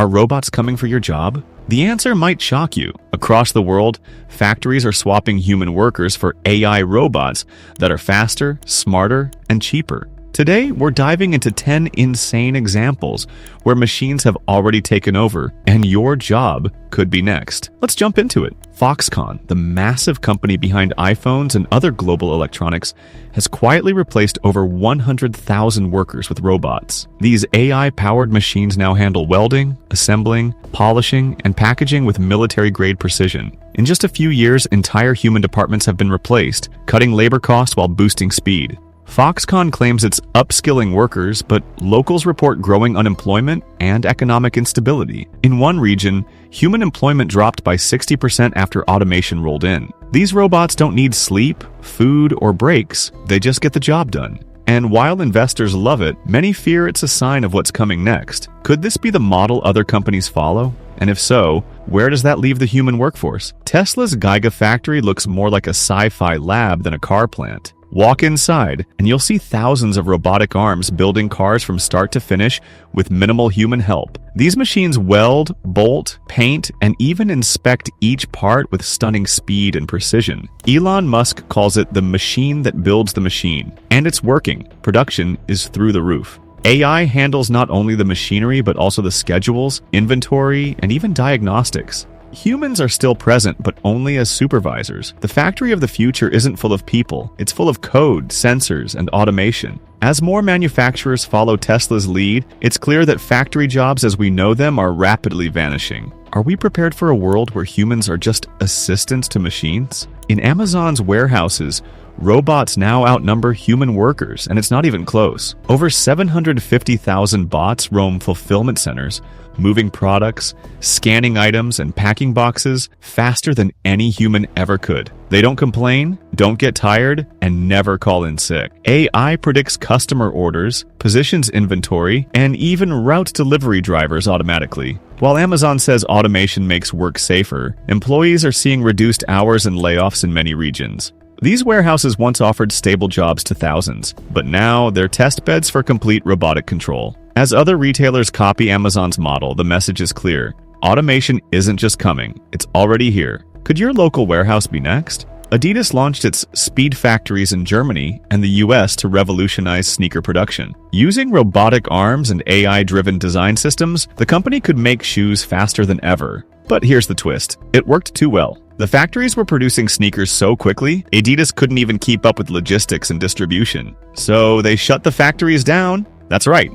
Are robots coming for your job? The answer might shock you. Across the world, factories are swapping human workers for AI robots that are faster, smarter, and cheaper. Today, we're diving into 10 insane examples where machines have already taken over and your job could be next. Let's jump into it. Foxconn, the massive company behind iPhones and other global electronics, has quietly replaced over 100,000 workers with robots. These AI-powered machines now handle welding, assembling, polishing, and packaging with military-grade precision. In just a few years, entire human departments have been replaced, cutting labor costs while boosting speed. Foxconn claims it's upskilling workers, but locals report growing unemployment and economic instability. In one region, human employment dropped by 60% after automation rolled in. These robots don't need sleep, food, or breaks, they just get the job done. And while investors love it, many fear it's a sign of what's coming next. Could this be the model other companies follow? And if so, where does that leave the human workforce? Tesla's Gigafactory looks more like a sci-fi lab than a car plant. Walk inside, and you'll see thousands of robotic arms building cars from start to finish with minimal human help. These machines weld, bolt, paint, and even inspect each part with stunning speed and precision. Elon Musk calls it the machine that builds the machine, and it's working. Production is through the roof. AI handles not only the machinery but also the schedules, inventory, and even diagnostics. Humans are still present, but only as supervisors. The factory of the future isn't full of people. It's full of code, sensors, and automation. As more manufacturers follow Tesla's lead, it's clear that factory jobs as we know them are rapidly vanishing. Are we prepared for a world where humans are just assistants to machines? In Amazon's warehouses, robots now outnumber human workers, and it's not even close. Over 750,000 bots roam fulfillment centers, moving products, scanning items, and packing boxes faster than any human ever could. They don't complain, don't get tired, and never call in sick. AI predicts customer orders, positions inventory, and even routes delivery drivers automatically. While Amazon says automation makes work safer, employees are seeing reduced hours and layoffs in many regions. These warehouses once offered stable jobs to thousands, but now they're test beds for complete robotic control. As other retailers copy Amazon's model, the message is clear. Automation isn't just coming, it's already here. Could your local warehouse be next? Adidas launched its Speed Factories in Germany and the US to revolutionize sneaker production. Using robotic arms and AI-driven design systems, the company could make shoes faster than ever. But here's the twist. It worked too well. The factories were producing sneakers so quickly, Adidas couldn't even keep up with logistics and distribution. So they shut the factories down. That's right.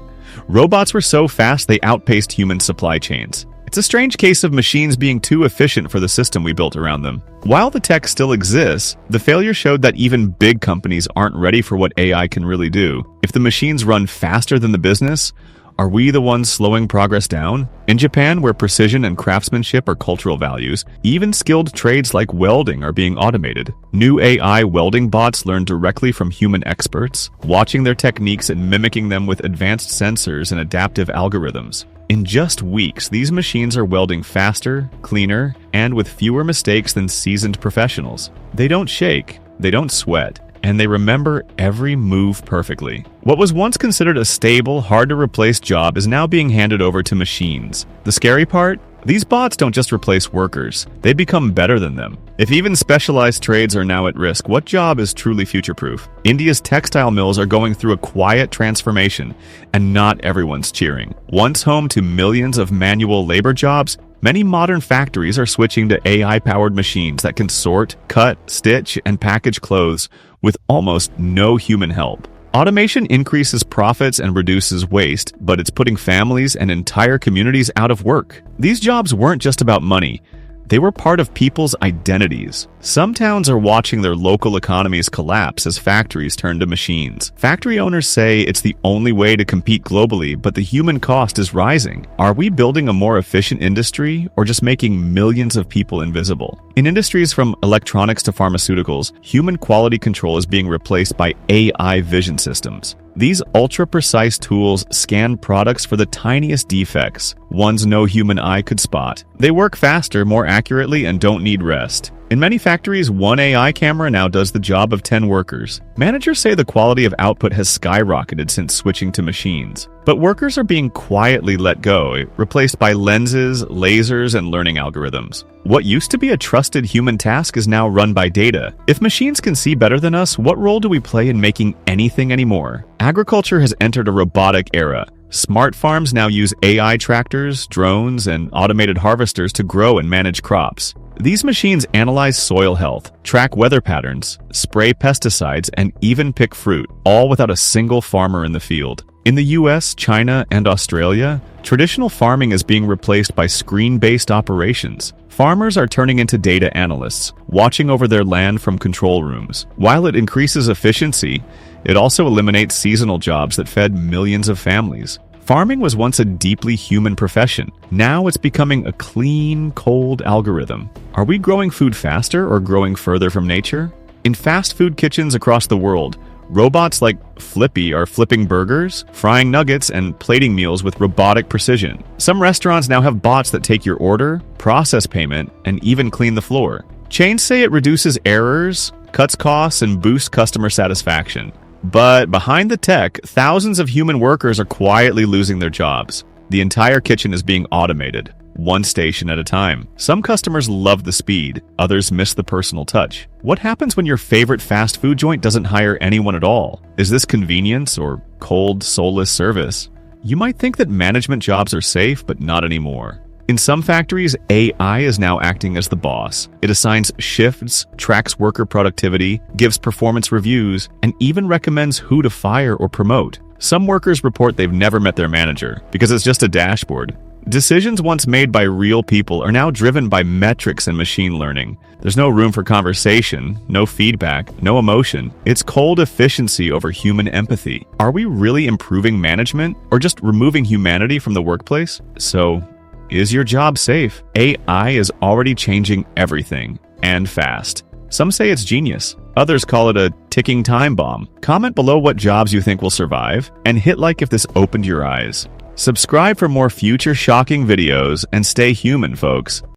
Robots were so fast they outpaced human supply chains. It's a strange case of machines being too efficient for the system we built around them. While the tech still exists, the failure showed that even big companies aren't ready for what AI can really do. If the machines run faster than the business, are we the ones slowing progress down? In Japan, where precision and craftsmanship are cultural values, even skilled trades like welding are being automated. New AI welding bots learn directly from human experts, watching their techniques and mimicking them with advanced sensors and adaptive algorithms. In just weeks, these machines are welding faster, cleaner, and with fewer mistakes than seasoned professionals. They don't shake, they don't sweat, and they remember every move perfectly. What was once considered a stable, hard-to-replace job is now being handed over to machines. The scary part? These bots don't just replace workers, they become better than them. If even specialized trades are now at risk, what job is truly future-proof? India's textile mills are going through a quiet transformation, and not everyone's cheering. Once home to millions of manual labor jobs, many modern factories are switching to AI-powered machines that can sort, cut, stitch, and package clothes with almost no human help. Automation increases profits and reduces waste, but it's putting families and entire communities out of work. These jobs weren't just about money. They were part of people's identities. Some towns are watching their local economies collapse as factories turn to machines. Factory owners say it's the only way to compete globally, but the human cost is rising. Are we building a more efficient industry or just making millions of people invisible? In industries from electronics to pharmaceuticals, human quality control is being replaced by AI vision systems. These ultra-precise tools scan products for the tiniest defects, ones no human eye could spot. They work faster, more accurately, and don't need rest. In many factories, one AI camera now does the job of 10 workers. Managers say the quality of output has skyrocketed since switching to machines. But workers are being quietly let go, replaced by lenses, lasers, and learning algorithms. What used to be a trusted human task is now run by data. If machines can see better than us, what role do we play in making anything anymore? Agriculture has entered a robotic era. Smart farms now use AI tractors, drones, and automated harvesters to grow and manage crops. These machines analyze soil health, track weather patterns, spray pesticides, and even pick fruit, all without a single farmer in the field. In the US, China, and Australia, traditional farming is being replaced by screen-based operations. Farmers are turning into data analysts, watching over their land from control rooms. While it increases efficiency, it also eliminates seasonal jobs that fed millions of families. Farming was once a deeply human profession. Now it's becoming a clean, cold algorithm. Are we growing food faster or growing further from nature? In fast food kitchens across the world, robots like Flippy are flipping burgers, frying nuggets, and plating meals with robotic precision. Some restaurants now have bots that take your order, process payment, and even clean the floor. Chains say it reduces errors, cuts costs, and boosts customer satisfaction. But behind the tech, thousands of human workers are quietly losing their jobs. The entire kitchen is being automated, one station at a time. Some customers love the speed, others miss the personal touch. What happens when your favorite fast food joint doesn't hire anyone at all? Is this convenience or cold, soulless service? You might think that management jobs are safe, but not anymore. In some factories, AI is now acting as the boss. It assigns shifts, tracks worker productivity, gives performance reviews, and even recommends who to fire or promote. Some workers report they've never met their manager because it's just a dashboard. Decisions once made by real people are now driven by metrics and machine learning. There's no room for conversation, no feedback, no emotion. It's cold efficiency over human empathy. Are we really improving management or just removing humanity from the workplace? So, is your job safe? AI is already changing everything, and fast. Some say it's genius. Others call it a ticking time bomb. Comment below what jobs you think will survive, and hit like if this opened your eyes. Subscribe for more future shocking videos, and stay human, folks.